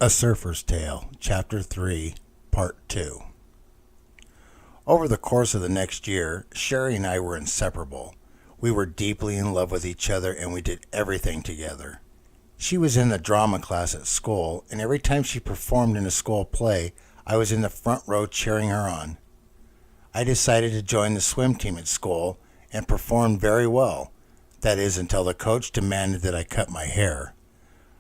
A Surfer's Tale, Chapter 3, Part 2. Over the course of the next year, Sherry and I were inseparable. We were deeply in love with each other and we did everything together. She was in the drama class at school, and every time she performed in a school play, I was in the front row cheering her on. I decided to join the swim team at school and performed very well. That is, until the coach demanded that I cut my hair.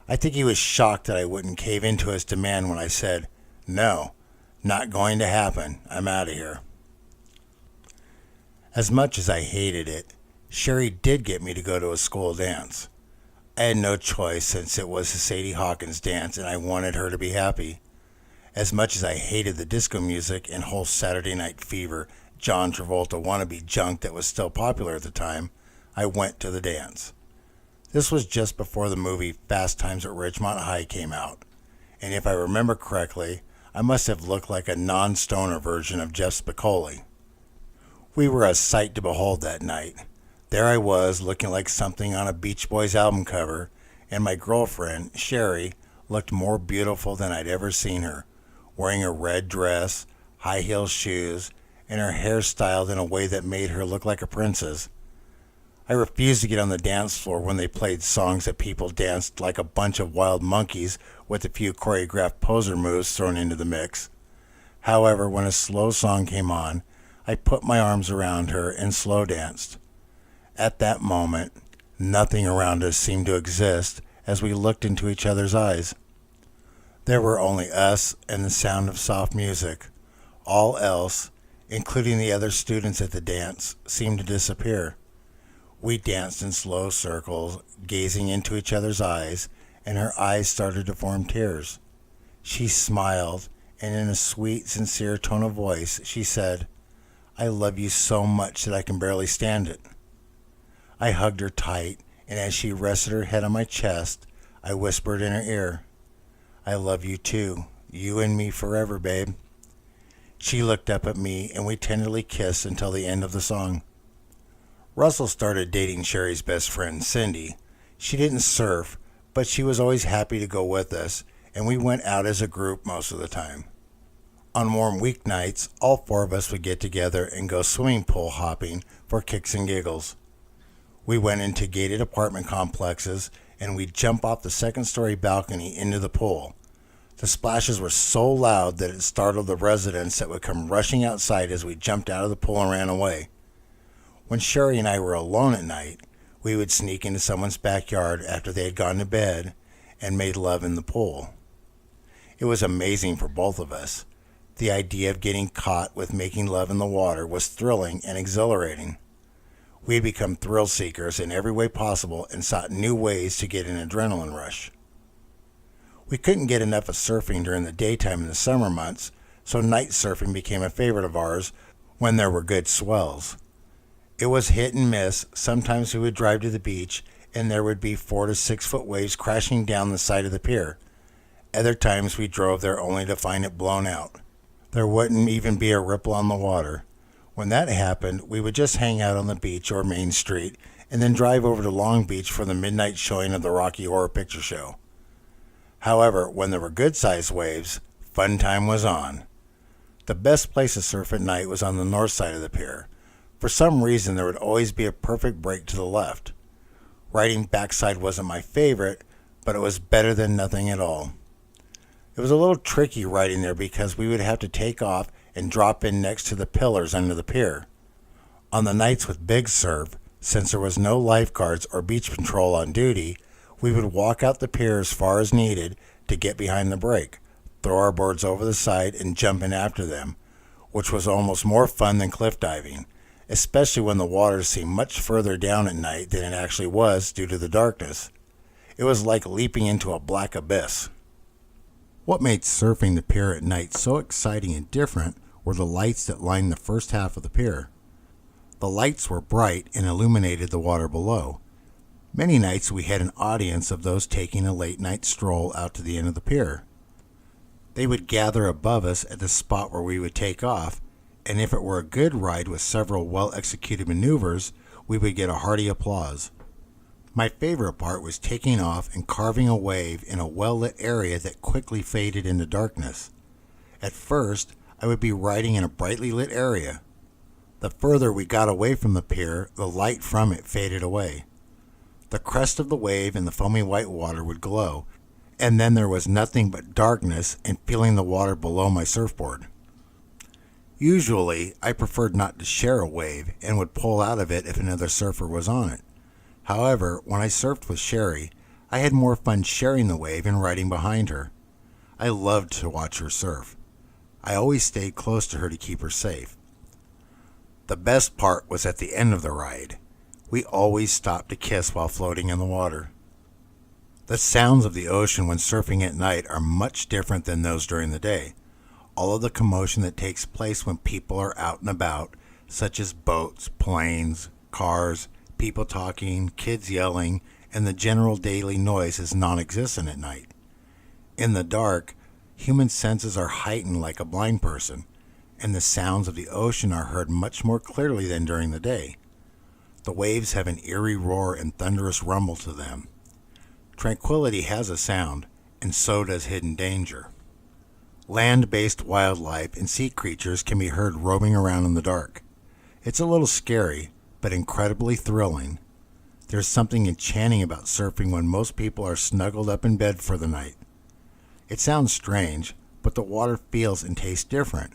I think he was shocked that I wouldn't cave into his demand when I said, "No, not going to happen. I'm out of here." As much as I hated it, Sherry did get me to go to a school dance. I had no choice since it was the Sadie Hawkins dance and I wanted her to be happy. As much as I hated the disco music and whole Saturday Night Fever, John Travolta wannabe junk that was still popular at the time, I went to the dance. This was just before the movie Fast Times at Ridgemont High came out, and if I remember correctly, I must have looked like a non-stoner version of Jeff Spicoli. We were a sight to behold that night. There I was, looking like something on a Beach Boys album cover, and my girlfriend, Sherry, looked more beautiful than I'd ever seen her, wearing a red dress, high-heel shoes, and her hair styled in a way that made her look like a princess. I refused to get on the dance floor when they played songs that people danced like a bunch of wild monkeys with a few choreographed poser moves thrown into the mix. However, when a slow song came on, I put my arms around her and slow danced. At that moment, nothing around us seemed to exist as we looked into each other's eyes. There were only us and the sound of soft music. All else, including the other students at the dance, seemed to disappear. We danced in slow circles, gazing into each other's eyes, and her eyes started to form tears. She smiled, and in a sweet, sincere tone of voice, she said, "I love you so much that I can barely stand it." I hugged her tight, and as she rested her head on my chest, I whispered in her ear, "I love you too, you and me forever, babe." She looked up at me, and we tenderly kissed until the end of the song. Russell started dating Sherry's best friend, Cindy. She didn't surf, but she was always happy to go with us, and we went out as a group most of the time. On warm weeknights, all four of us would get together and go swimming pool hopping for kicks and giggles. We went into gated apartment complexes, and we'd jump off the second-story balcony into the pool. The splashes were so loud that it startled the residents that would come rushing outside as we jumped out of the pool and ran away. When Sherry and I were alone at night, we would sneak into someone's backyard after they had gone to bed and made love in the pool. It was amazing for both of us. The idea of getting caught with making love in the water was thrilling and exhilarating. We had become thrill seekers in every way possible and sought new ways to get an adrenaline rush. We couldn't get enough of surfing during the daytime in the summer months, so night surfing became a favorite of ours when there were good swells. It was hit and miss. Sometimes we would drive to the beach and there would be 4 to 6 foot waves crashing down the side of the pier. Other times we drove there only to find it blown out. There wouldn't even be a ripple on the water. When that happened, we would just hang out on the beach or Main Street and then drive over to Long Beach for the midnight showing of the Rocky Horror Picture Show. However, when there were good-sized waves, fun time was on. The best place to surf at night was on the north side of the pier. For some reason, there would always be a perfect break to the left. Riding backside wasn't my favorite, but it was better than nothing at all. It was a little tricky riding there because we would have to take off and drop in next to the pillars under the pier. On the nights with big surf, since there was no lifeguards or beach patrol on duty, we would walk out the pier as far as needed to get behind the break, throw our boards over the side and jump in after them, which was almost more fun than cliff diving, especially when the water seemed much further down at night than it actually was due to the darkness. It was like leaping into a black abyss. What made surfing the pier at night so exciting and different were the lights that lined the first half of the pier. The lights were bright and illuminated the water below. Many nights we had an audience of those taking a late-night stroll out to the end of the pier. They would gather above us at the spot where we would take off, and if it were a good ride with several well-executed maneuvers, we would get a hearty applause. My favorite part was taking off and carving a wave in a well-lit area that quickly faded into darkness. At first, I would be riding in a brightly lit area. The further we got away from the pier, the light from it faded away. The crest of the wave and the foamy white water would glow, and then there was nothing but darkness and feeling the water below my surfboard. Usually, I preferred not to share a wave and would pull out of it if another surfer was on it. However, when I surfed with Sherry, I had more fun sharing the wave and riding behind her. I loved to watch her surf. I always stayed close to her to keep her safe. The best part was at the end of the ride. We always stopped to kiss while floating in the water. The sounds of the ocean when surfing at night are much different than those during the day. All of the commotion that takes place when people are out and about, such as boats, planes, cars, people talking, kids yelling, and the general daily noise is non-existent at night. In the dark, human senses are heightened like a blind person, and the sounds of the ocean are heard much more clearly than during the day. The waves have an eerie roar and thunderous rumble to them. Tranquility has a sound, and so does hidden danger. Land-based wildlife and sea creatures can be heard roaming around in the dark. It's a little scary, but incredibly thrilling. There's something enchanting about surfing when most people are snuggled up in bed for the night. It sounds strange, but the water feels and tastes different.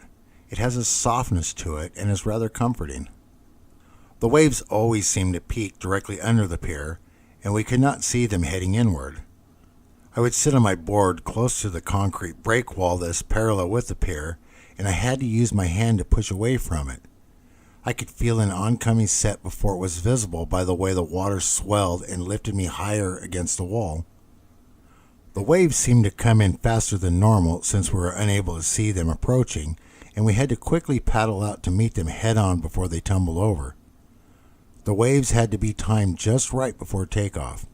It has a softness to it and is rather comforting. The waves always seem to peak directly under the pier, and we could not see them heading inward. I would sit on my board close to the concrete break wall that is parallel with the pier, and I had to use my hand to push away from it. I could feel an oncoming set before it was visible by the way the water swelled and lifted me higher against the wall. The waves seemed to come in faster than normal since we were unable to see them approaching, and we had to quickly paddle out to meet them head-on before they tumbled over. The waves had to be timed just right before takeoff.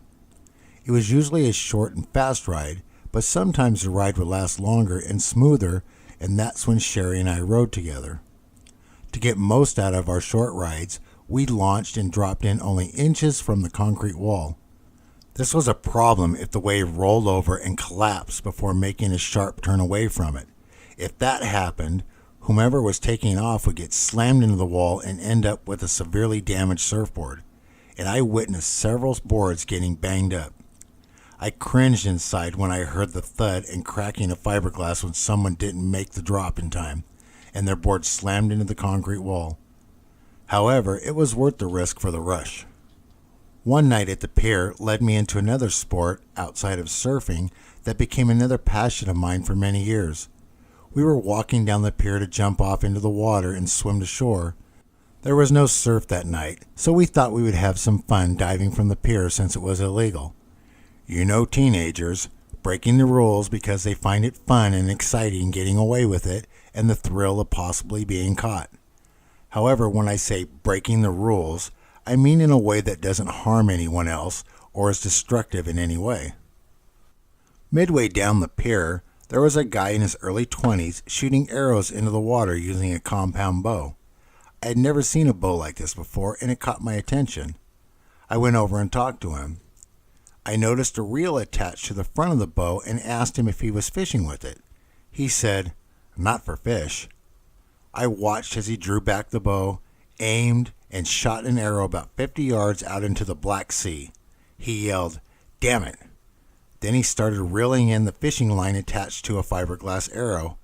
It was usually a short and fast ride, but sometimes the ride would last longer and smoother, and that's when Sherry and I rode together. To get most out of our short rides, we launched and dropped in only inches from the concrete wall. This was a problem if the wave rolled over and collapsed before making a sharp turn away from it. If that happened, whomever was taking off would get slammed into the wall and end up with a severely damaged surfboard, and I witnessed several boards getting banged up. I cringed inside when I heard the thud and cracking of fiberglass when someone didn't make the drop in time, and their board slammed into the concrete wall. However, it was worth the risk for the rush. One night at the pier led me into another sport outside of surfing that became another passion of mine for many years. We were walking down the pier to jump off into the water and swim to shore. There was no surf that night, so we thought we would have some fun diving from the pier since it was illegal. You know, teenagers, breaking the rules because they find it fun and exciting getting away with it and the thrill of possibly being caught. However, when I say breaking the rules, I mean in a way that doesn't harm anyone else or is destructive in any way. Midway down the pier, there was a guy in his early 20s shooting arrows into the water using a compound bow. I had never seen a bow like this before, and it caught my attention. I went over and talked to him. I noticed a reel attached to the front of the bow and asked him if he was fishing with it. He said, "Not for fish." I watched as he drew back the bow, aimed, and shot an arrow about 50 yards out into the Black Sea. He yelled, "Damn it." Then he started reeling in the fishing line attached to a fiberglass arrow.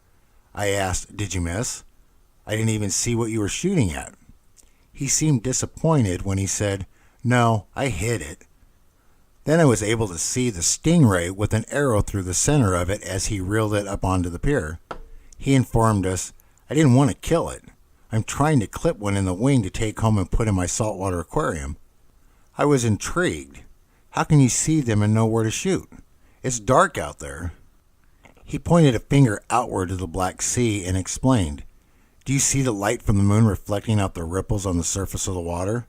I asked, "Did you miss? I didn't even see what you were shooting at." He seemed disappointed when he said, "No, I hit it." Then I was able to see the stingray with an arrow through the center of it as he reeled it up onto the pier. He informed us, "I didn't want to kill it. I'm trying to clip one in the wing to take home and put in my saltwater aquarium." I was intrigued. How can you see them and know where to shoot? It's dark out there. He pointed a finger outward to the Black Sea and explained, "Do you see the light from the moon reflecting off the ripples on the surface of the water?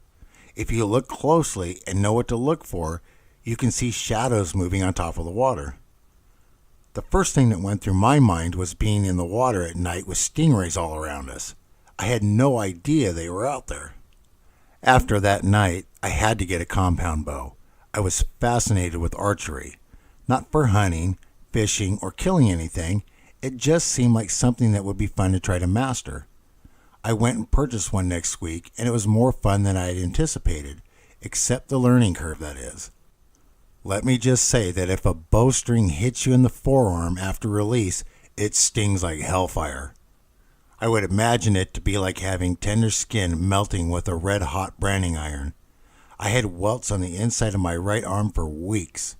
If you look closely and know what to look for, you can see shadows moving on top of the water." The first thing that went through my mind was being in the water at night with stingrays all around us. I had no idea they were out there. After that night, I had to get a compound bow. I was fascinated with archery, not for hunting, fishing, or killing anything. It just seemed like something that would be fun to try to master. I went and purchased one next week, and it was more fun than I had anticipated, except the learning curve, that is. Let me just say that if a bowstring hits you in the forearm after release, it stings like hellfire. I would imagine it to be like having tender skin melting with a red-hot branding iron. I had welts on the inside of my right arm for weeks.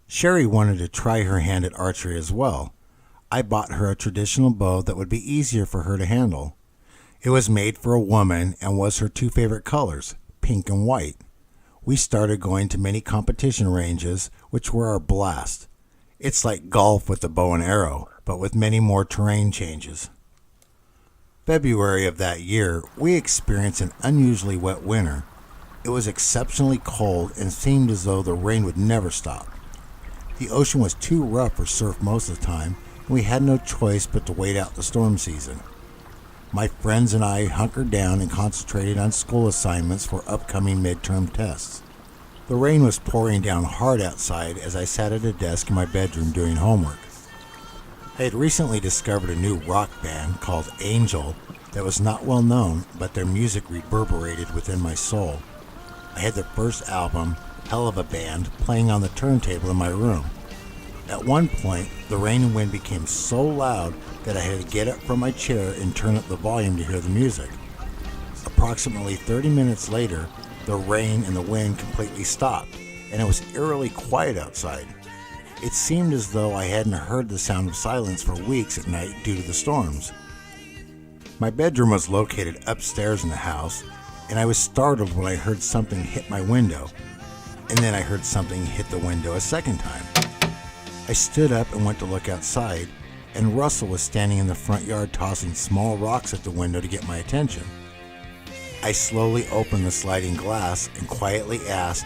Sherry wanted to try her hand at archery as well. I bought her a traditional bow that would be easier for her to handle. It was made for a woman and was her two favorite colors, pink and white. We started going to many competition ranges, which were our blast. It's like golf with the bow and arrow, but with many more terrain changes. February of that year, we experienced an unusually wet winter. It was exceptionally cold and seemed as though the rain would never stop. The ocean was too rough for surf most of the time, and we had no choice but to wait out the storm season. My friends and I hunkered down and concentrated on school assignments for upcoming midterm tests. The rain was pouring down hard outside as I sat at a desk in my bedroom doing homework. I had recently discovered a new rock band called Angel that was not well known, but their music reverberated within my soul. I had their first album, Hell of a Band, playing on the turntable in my room. At one point, the rain and wind became so loud that I had to get up from my chair and turn up the volume to hear the music. Approximately 30 minutes later, the rain and the wind completely stopped, and it was eerily quiet outside. It seemed as though I hadn't heard the sound of silence for weeks at night due to the storms. My bedroom was located upstairs in the house, and I was startled when I heard something hit my window, and then I heard something hit the window a second time. I stood up and went to look outside, and Russell was standing in the front yard tossing small rocks at the window to get my attention. I slowly opened the sliding glass and quietly asked,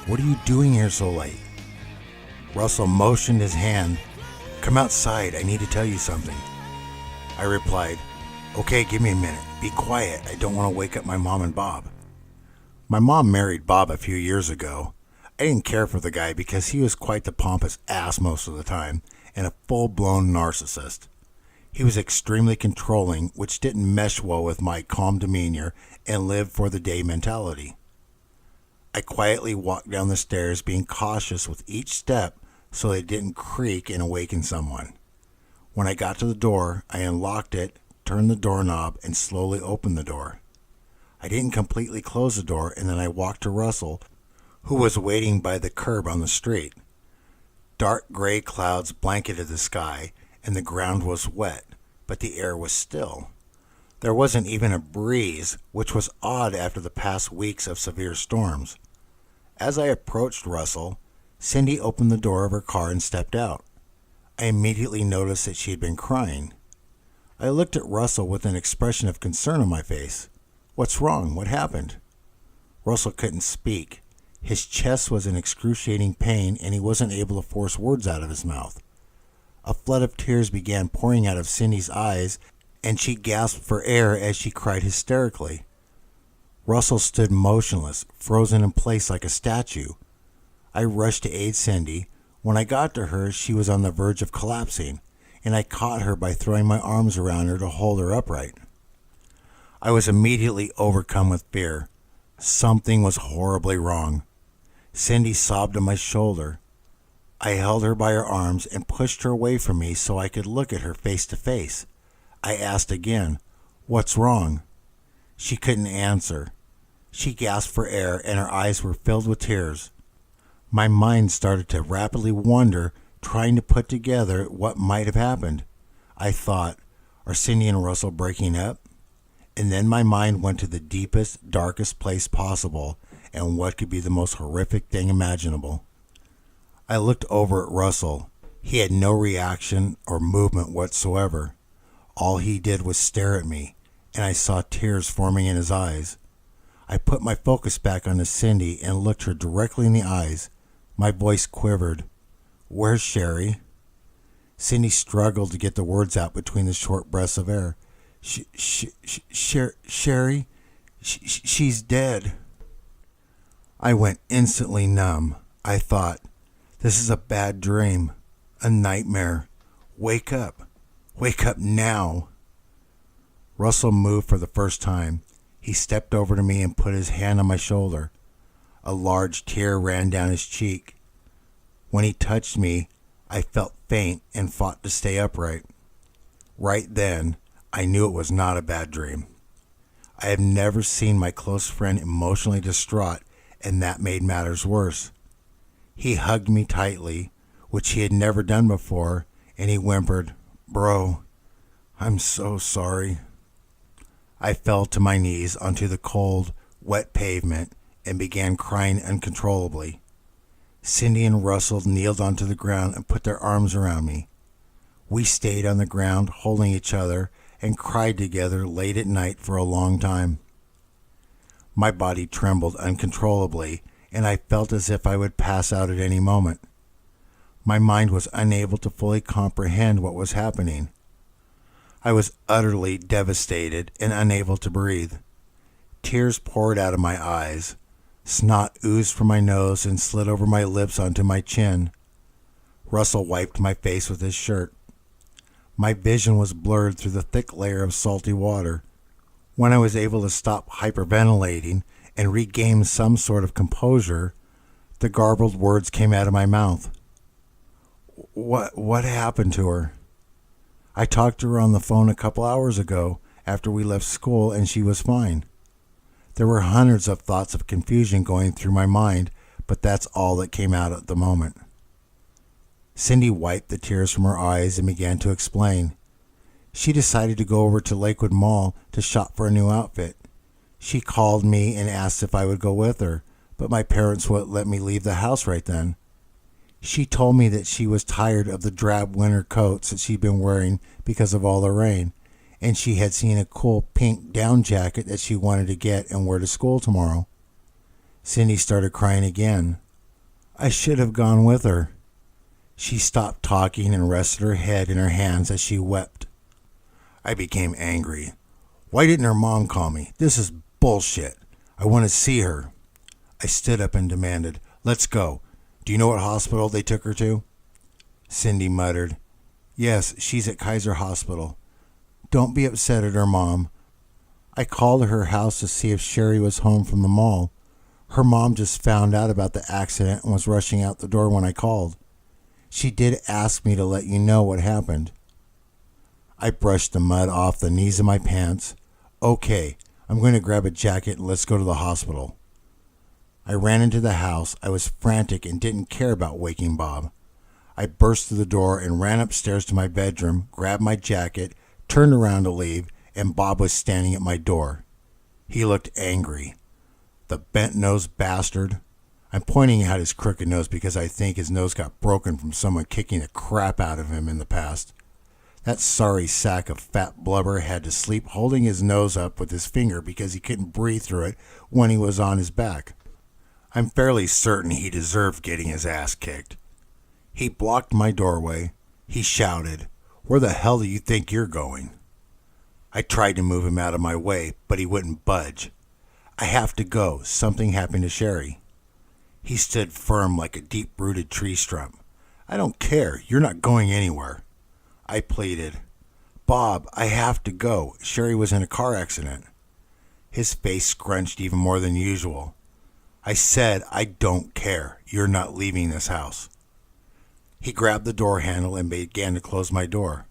"What are you doing here so late?" Russell motioned his hand. "Come outside, I need to tell you something." I replied, "Okay, give me a minute. Be quiet, I don't want to wake up my mom and Bob." My mom married Bob a few years ago. I didn't care for the guy because he was quite the pompous ass most of the time and a full-blown narcissist. He was extremely controlling, which didn't mesh well with my calm demeanor and live-for-the-day mentality. I quietly walked down the stairs, being cautious with each step so they didn't creak and awaken someone. When I got to the door, I unlocked it, turned the doorknob, and slowly opened the door. I didn't completely close the door, and then I walked to Russell, who was waiting by the curb on the street. Dark gray clouds blanketed the sky, and the ground was wet, but the air was still. There wasn't even a breeze, which was odd after the past weeks of severe storms. As I approached Russell, Cindy opened the door of her car and stepped out. I immediately noticed that she had been crying. I looked at Russell with an expression of concern on my face. "What's wrong? What happened?" Russell couldn't speak. His chest was in excruciating pain, and he wasn't able to force words out of his mouth. A flood of tears began pouring out of Cindy's eyes, and she gasped for air as she cried hysterically. Russell stood motionless, frozen in place like a statue. I rushed to aid Cindy. When I got to her, she was on the verge of collapsing, and I caught her by throwing my arms around her to hold her upright. I was immediately overcome with fear. Something was horribly wrong. Cindy sobbed on my shoulder. I held her by her arms and pushed her away from me so I could look at her face to face. I asked again, "What's wrong?" She couldn't answer. She gasped for air, and her eyes were filled with tears. My mind started to rapidly wander, trying to put together what might have happened. I thought, are Cindy and Russell breaking up? And then my mind went to the deepest, darkest place possible, and what could be the most horrific thing imaginable. I looked over at Russell. He had no reaction or movement whatsoever. All he did was stare at me, and I saw tears forming in his eyes. I put my focus back onto Cindy and looked her directly in the eyes. My voice quivered. "Where's Sherry?" Cindy struggled to get the words out between the short breaths of air. Sherry? She's dead." I went instantly numb. I thought, this is a bad dream, a nightmare. Wake up. Wake up now. Russell moved for the first time. He stepped over to me and put his hand on my shoulder. A large tear ran down his cheek. When he touched me, I felt faint and fought to stay upright. Right then, I knew it was not a bad dream. I have never seen my close friend emotionally distraught, and that made matters worse. He hugged me tightly, which he had never done before, and he whimpered, "Bro, I'm so sorry." I fell to my knees onto the cold, wet pavement and began crying uncontrollably. Cindy and Russell kneeled onto the ground and put their arms around me. We stayed on the ground, holding each other, and cried together late at night for a long time. My body trembled uncontrollably, and I felt as if I would pass out at any moment. My mind was unable to fully comprehend what was happening. I was utterly devastated and unable to breathe. Tears poured out of my eyes. Snot oozed from my nose and slid over my lips onto my chin. Russell wiped my face with his shirt. My vision was blurred through the thick layer of salty water. When I was able to stop hyperventilating and regain some sort of composure, the garbled words came out of my mouth. What happened to her? I talked to her on the phone a couple hours ago after we left school, and she was fine. There were hundreds of thoughts of confusion going through my mind, but that's all that came out at the moment. Cindy wiped the tears from her eyes and began to explain. She decided to go over to Lakewood Mall to shop for a new outfit. She called me and asked if I would go with her, but my parents wouldn't let me leave the house right then. She told me that she was tired of the drab winter coats that she'd been wearing because of all the rain, and she had seen a cool pink down jacket that she wanted to get and wear to school tomorrow. Cindy started crying again. I should have gone with her. She stopped talking and rested her head in her hands as she wept. I became angry. Why didn't her mom call me? This is bullshit. I want to see her. I stood up and demanded, "Let's go. Do you know what hospital they took her to?" Cindy muttered, "Yes, she's at Kaiser Hospital. Don't be upset at her mom. I called her house to see if Sherry was home from the mall. Her mom just found out about the accident and was rushing out the door when I called. She did ask me to let you know what happened." I brushed the mud off the knees of my pants. "Okay, I'm going to grab a jacket and let's go to the hospital." I ran into the house. I was frantic and didn't care about waking Bob. I burst through the door and ran upstairs to my bedroom, grabbed my jacket, turned around to leave, and Bob was standing at my door. He looked angry. The bent-nosed bastard. I'm pointing out his crooked nose because I think his nose got broken from someone kicking the crap out of him in the past. That sorry sack of fat blubber had to sleep holding his nose up with his finger because he couldn't breathe through it when he was on his back. I'm fairly certain he deserved getting his ass kicked. He blocked my doorway. He shouted, "Where the hell do you think you're going?" I tried to move him out of my way, but he wouldn't budge. "I have to go. Something happened to Sherry." He stood firm like a deep-rooted tree stump. "I don't care. You're not going anywhere." I pleaded, "Bob, I have to go. Sherry was in a car accident." His face scrunched even more than usual. I said, "I don't care. You're not leaving this house." He grabbed the door handle and began to close my door.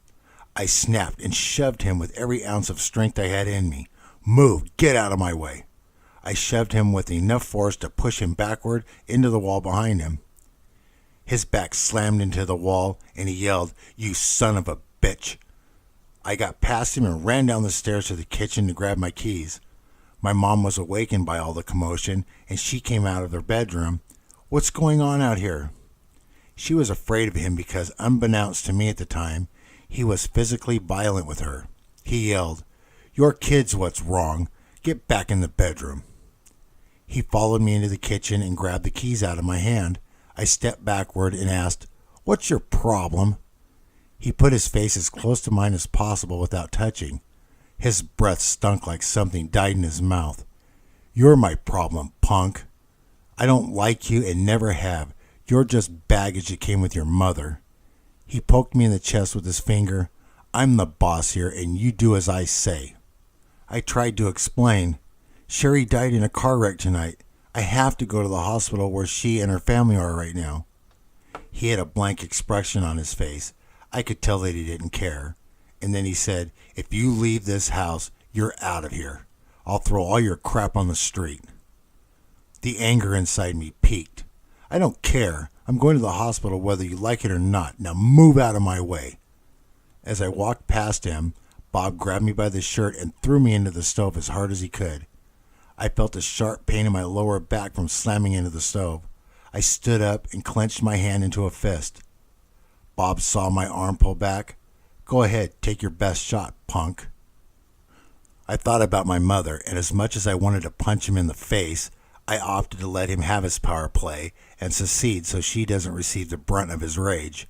I snapped and shoved him with every ounce of strength I had in me. "Move! Get out of my way!" I shoved him with enough force to push him backward into the wall behind him. His back slammed into the wall, and he yelled, "You son of a bitch!" I got past him and ran down the stairs to the kitchen to grab my keys. My mom was awakened by all the commotion, and she came out of her bedroom. "What's going on out here?" She was afraid of him because, unbeknownst to me at the time, he was physically violent with her. He yelled, "Your kid's what's wrong. Get back in the bedroom." He followed me into the kitchen and grabbed the keys out of my hand. I stepped backward and asked, "What's your problem?" He put his face as close to mine as possible without touching. His breath stunk like something died in his mouth. "You're my problem, punk." I don't like you and never have. You're just baggage that came with your mother. He poked me in the chest with his finger. I'm the boss here, and you do as I say. I tried to explain. Sherry died in a car wreck tonight. I have to go to the hospital where she and her family are right now. He had a blank expression on his face. I could tell that he didn't care. And then he said, if you leave this house, you're out of here. I'll throw all your crap on the street. The anger inside me peaked. I don't care. I'm going to the hospital whether you like it or not. Now move out of my way. As I walked past him, Bob grabbed me by the shirt and threw me into the stove as hard as he could. I felt a sharp pain in my lower back from slamming into the stove. I stood up and clenched my hand into a fist. Bob saw my arm pull back. Go ahead, take your best shot, punk. I thought about my mother, and as much as I wanted to punch him in the face, I opted to let him have his power play and secede so she doesn't receive the brunt of his rage.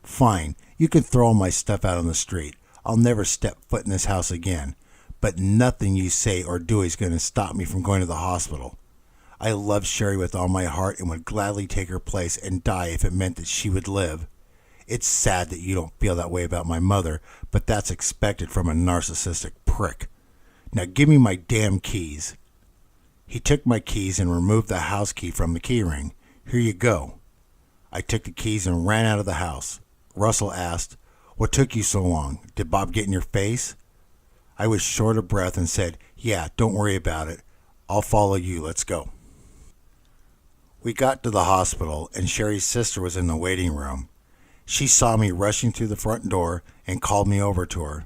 Fine, you can throw all my stuff out on the street. I'll never step foot in this house again. But nothing you say or do is going to stop me from going to the hospital. I love Sherry with all my heart and would gladly take her place and die if it meant that she would live. It's sad that you don't feel that way about my mother, but that's expected from a narcissistic prick. Now give me my damn keys. He took my keys and removed the house key from the key ring. Here you go. I took the keys and ran out of the house. Russell asked, what took you so long? Did Bob get in your face? I was short of breath and said, yeah, don't worry about it. I'll follow you. Let's go. We got to the hospital and Sherry's sister was in the waiting room. She saw me rushing through the front door and called me over to her.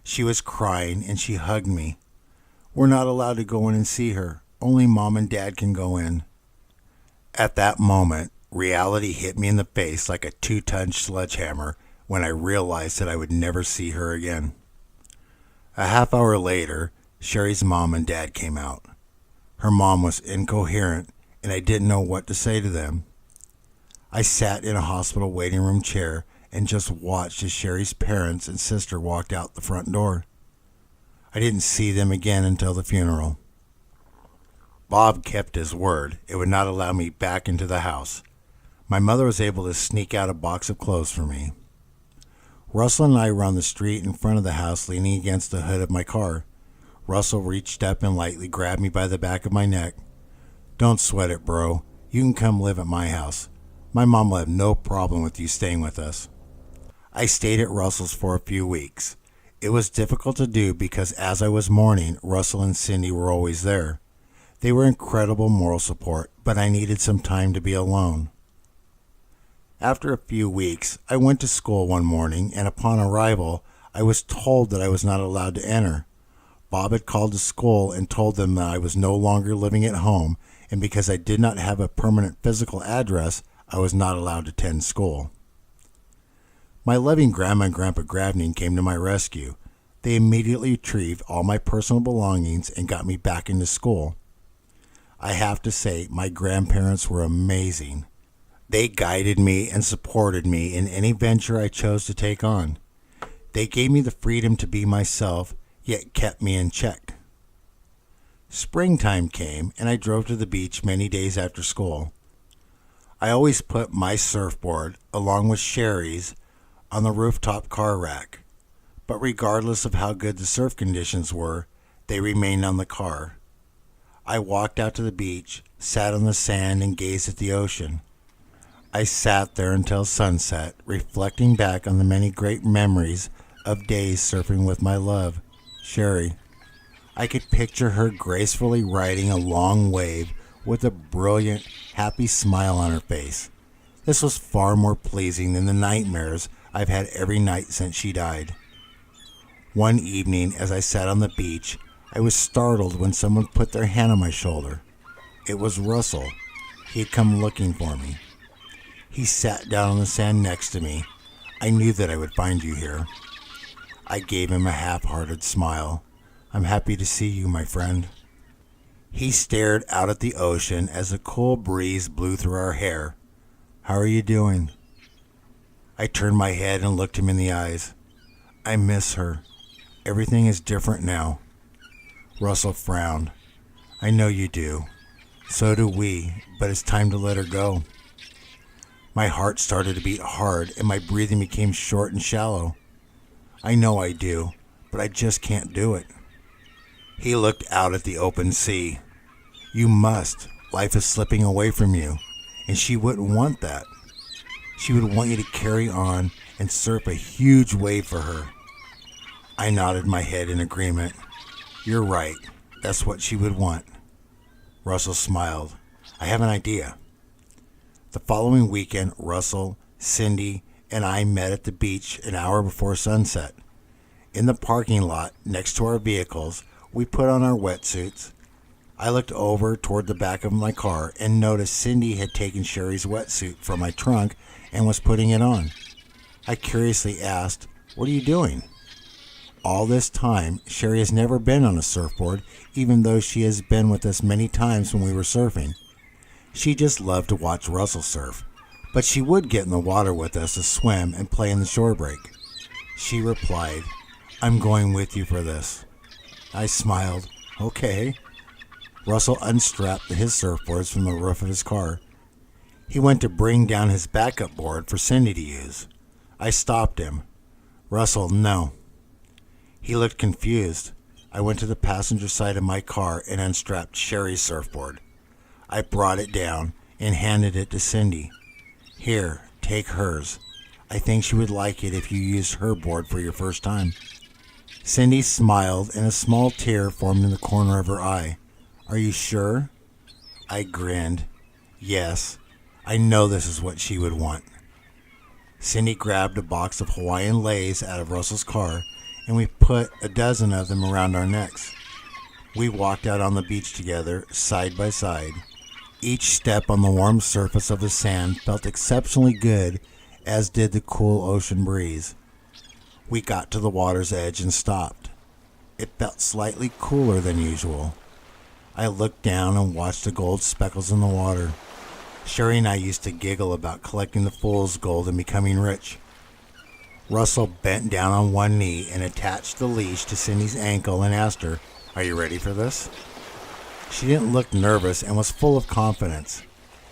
She was crying and she hugged me. We're not allowed to go in and see her. Only Mom and Dad can go in. At that moment, reality hit me in the face like a 2-ton sledgehammer when I realized that I would never see her again. A half hour later, Sherry's mom and dad came out. Her mom was incoherent, and I didn't know what to say to them. I sat in a hospital waiting room chair and just watched as Sherry's parents and sister walked out the front door. I didn't see them again until the funeral. Bob kept his word. It would not allow me back into the house. My mother was able to sneak out a box of clothes for me. Russell and I were on the street in front of the house leaning against the hood of my car. Russell reached up and lightly grabbed me by the back of my neck. Don't sweat it, bro. You can come live at my house. My mom will have no problem with you staying with us. I stayed at Russell's for a few weeks. It was difficult to do because as I was mourning, Russell and Cindy were always there. They were incredible moral support, but I needed some time to be alone. After a few weeks, I went to school one morning, and upon arrival, I was told that I was not allowed to enter. Bob had called the school and told them that I was no longer living at home, and because I did not have a permanent physical address, I was not allowed to attend school. My loving Grandma and Grandpa Gravning came to my rescue. They immediately retrieved all my personal belongings and got me back into school. I have to say, my grandparents were amazing. They guided me and supported me in any venture I chose to take on. They gave me the freedom to be myself, yet kept me in check. Springtime came, and I drove to the beach many days after school. I always put my surfboard, along with Sherry's, on the rooftop car rack. But regardless of how good the surf conditions were, they remained on the car. I walked out to the beach, sat on the sand, and gazed at the ocean. I sat there until sunset, reflecting back on the many great memories of days surfing with my love, Sherry. I could picture her gracefully riding a long wave with a brilliant, happy smile on her face. This was far more pleasing than the nightmares I've had every night since she died. One evening, as I sat on the beach, I was startled when someone put their hand on my shoulder. It was Russell. He had come looking for me. He sat down on the sand next to me. I knew that I would find you here. I gave him a half-hearted smile. I'm happy to see you, my friend. He stared out at the ocean as a cool breeze blew through our hair. How are you doing? I turned my head and looked him in the eyes. I miss her. Everything is different now. Russell frowned. I know you do. So do we, but it's time to let her go. My heart started to beat hard and my breathing became short and shallow. I know I do, but I just can't do it. He looked out at the open sea. You must. Life is slipping away from you, and she wouldn't want that. She would want you to carry on and surf a huge wave for her. I nodded my head in agreement. You're right. That's what she would want. Russell smiled. I have an idea. The following weekend, Russell, Cindy, and I met at the beach an hour before sunset. In the parking lot next to our vehicles, we put on our wetsuits. I looked over toward the back of my car and noticed Cindy had taken Sherry's wetsuit from my trunk and was putting it on. I curiously asked, "What are you doing?" All this time, Sherry has never been on a surfboard, even though she has been with us many times when we were surfing. She just loved to watch Russell surf, but she would get in the water with us to swim and play in the shore break. She replied, "I'm going with you for this." I smiled. Okay. Russell unstrapped his surfboards from the roof of his car. He went to bring down his backup board for Cindy to use. I stopped him. Russell, no. He looked confused. I went to the passenger side of my car and unstrapped Sherry's surfboard. I brought it down and handed it to Cindy. Here, take hers. I think she would like it if you used her board for your first time. Cindy smiled and a small tear formed in the corner of her eye. Are you sure? I grinned. Yes, I know this is what she would want. Cindy grabbed a box of Hawaiian Lays out of Russell's car and we put a dozen of them around our necks. We walked out on the beach together, side by side. Each step on the warm surface of the sand felt exceptionally good, as did the cool ocean breeze. We got to the water's edge and stopped. It felt slightly cooler than usual. I looked down and watched the gold speckles in the water. Sherry and I used to giggle about collecting the fool's gold and becoming rich. Russell bent down on one knee and attached the leash to Cindy's ankle and asked her, "Are you ready for this?" She didn't look nervous and was full of confidence,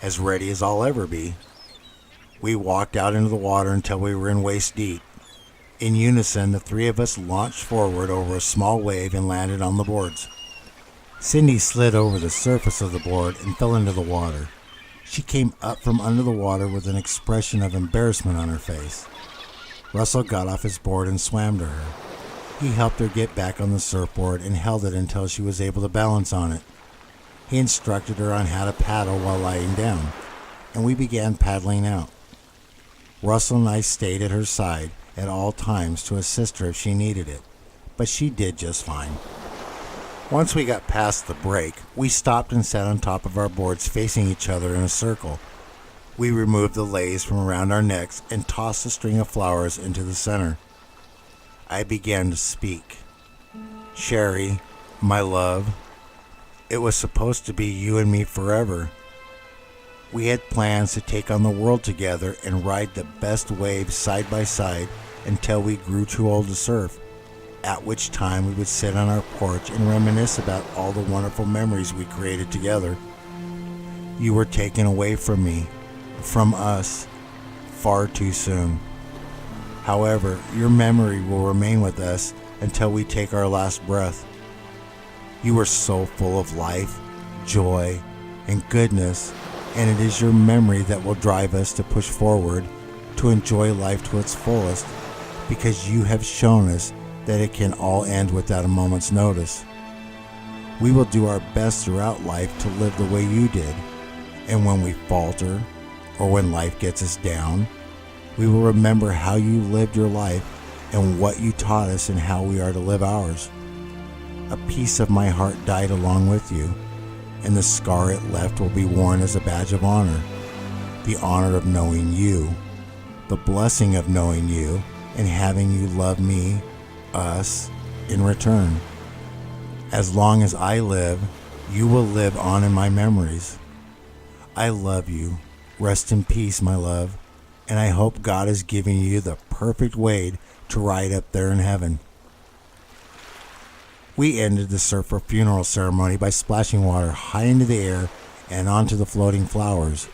as ready as I'll ever be. We walked out into the water until we were in waist deep. In unison, the three of us launched forward over a small wave and landed on the boards. Cindy slid over the surface of the board and fell into the water. She came up from under the water with an expression of embarrassment on her face. Russell got off his board and swam to her. He helped her get back on the surfboard and held it until she was able to balance on it. He instructed her on how to paddle while lying down, and we began paddling out. Russell and I stayed at her side at all times to assist her if she needed it, but she did just fine. Once we got past the break, we stopped and sat on top of our boards facing each other in a circle. We removed the lays from around our necks and tossed a string of flowers into the center. I began to speak. Sherry, my love, it was supposed to be you and me forever. We had plans to take on the world together and ride the best waves side by side until we grew too old to surf, at which time we would sit on our porch and reminisce about all the wonderful memories we created together. You were taken away from me, from us, far too soon. However, your memory will remain with us until we take our last breath. You were so full of life, joy, and goodness, and it is your memory that will drive us to push forward, to enjoy life to its fullest, because you have shown us that it can all end without a moment's notice. We will do our best throughout life to live the way you did, and when we falter, or when life gets us down, we will remember how you lived your life and what you taught us and how we are to live ours. A piece of my heart died along with you, and the scar it left will be worn as a badge of honor. The honor of knowing you, the blessing of knowing you, and having you love me, us, in return. As long as I live, you will live on in my memories. I love you. Rest in peace, my love, and I hope God is giving you the perfect wave to ride up there in heaven. We ended the surfer funeral ceremony by splashing water high into the air and onto the floating flowers.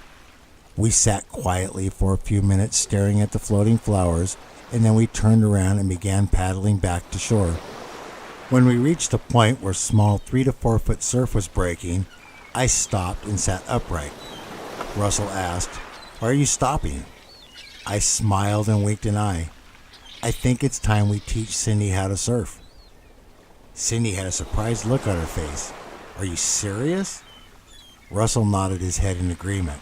We sat quietly for a few minutes staring at the floating flowers, and then we turned around and began paddling back to shore. When we reached a point where small 3 to 4 foot surf was breaking, I stopped and sat upright. Russell asked, "Why are you stopping?" I smiled and winked an eye. "I think it's time we teach Cindy how to surf." Cindy had a surprised look on her face. "Are you serious?" Russell nodded his head in agreement.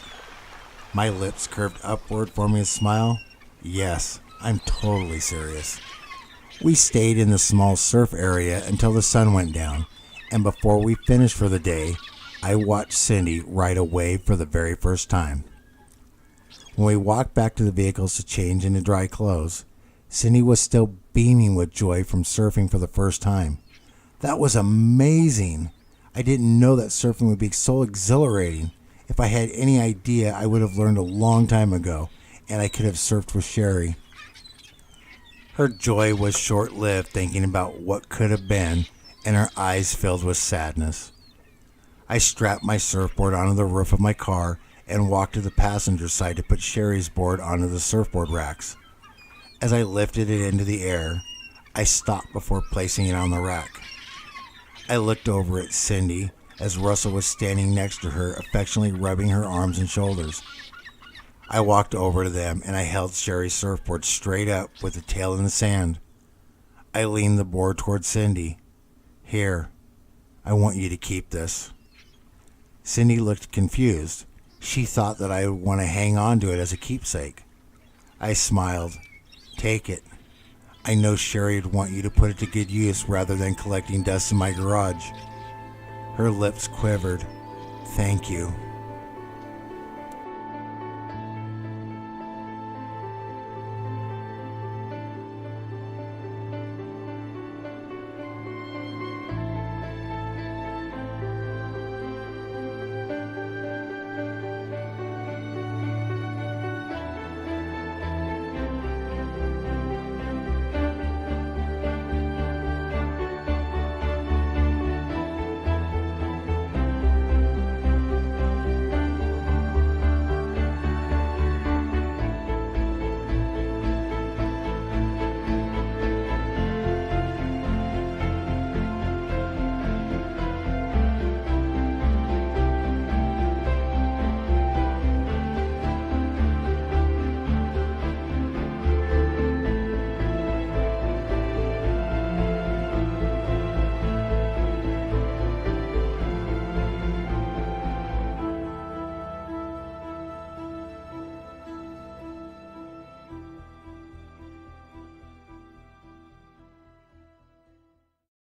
My lips curved upward, forming a smile. "Yes, I'm totally serious." We stayed in the small surf area until the sun went down, and before we finished for the day, I watched Cindy ride a wave for the very first time. When we walked back to the vehicles to change into dry clothes, Cindy was still beaming with joy from surfing for the first time. That was amazing. I didn't know that surfing would be so exhilarating. If I had any idea, I would have learned a long time ago, and I could have surfed with Sherry. Her joy was short-lived thinking about what could have been, and her eyes filled with sadness. I strapped my surfboard onto the roof of my car and walked to the passenger side to put Sherry's board onto the surfboard racks. As I lifted it into the air, I stopped before placing it on the rack. I looked over at Cindy as Russell was standing next to her, affectionately rubbing her arms and shoulders. I walked over to them and I held Sherry's surfboard straight up with the tail in the sand. I leaned the board toward Cindy. "Here, I want you to keep this." Cindy looked confused. She thought that I would want to hang on to it as a keepsake. I smiled. "Take it. I know Sherry would want you to put it to good use rather than collecting dust in my garage." Her lips quivered. "Thank you."